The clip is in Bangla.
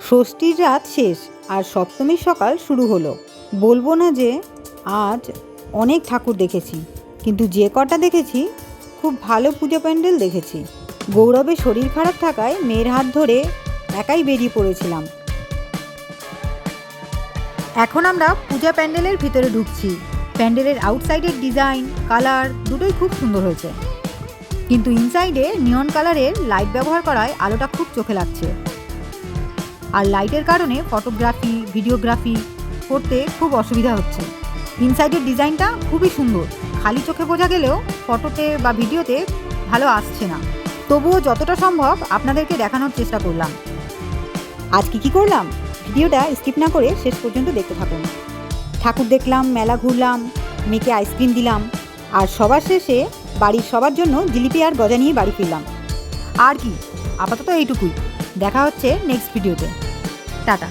ষষ্ঠীর রাত শেষ আর সপ্তমীর সকাল শুরু হলো। বলবো না যে আজ অনেক ঠাকুর দেখেছি, কিন্তু যে কটা দেখেছি খুব ভালো পুজো প্যান্ডেল দেখেছি। গৌরবের শরীর খারাপ থাকায় মেয়ের হাত ধরে একাই বেরিয়ে পড়েছিলাম। এখন আমরা পূজা প্যান্ডেলের ভিতরে ঢুকছি। প্যান্ডেলের আউটসাইডের ডিজাইন, কালার দুটোই খুব সুন্দর হয়েছে, কিন্তু ইনসাইডে নিয়ন কালারের লাইট ব্যবহার করায় আলোটা খুব চোখে লাগছে। আর লাইটের কারণে ফটোগ্রাফি, ভিডিওগ্রাফি করতে খুব অসুবিধা হচ্ছে। ইনসাইডের ডিজাইনটা খুবই সুন্দর, খালি চোখে বোঝা গেলেও ফটোতে বা ভিডিওতে ভালো আসছে না। তবুও যতটা সম্ভব আপনাদেরকে দেখানোর চেষ্টা করলাম। আজকে কি করলাম, ভিডিওটা স্কিপ না করে শেষ পর্যন্ত দেখতে থাকুন। ঠাকুর দেখলাম, মেলা ঘুরলাম, মেয়েকে আইসক্রিম দিলাম, আর সবার শেষে বাড়ির সবার জন্য জিলিপি আর গজা নিয়ে বাড়ি ফিরলাম। আর কি, আপাতত এইটুকুই। দেখা হচ্ছে নেক্সট ভিডিওতে। টাটা।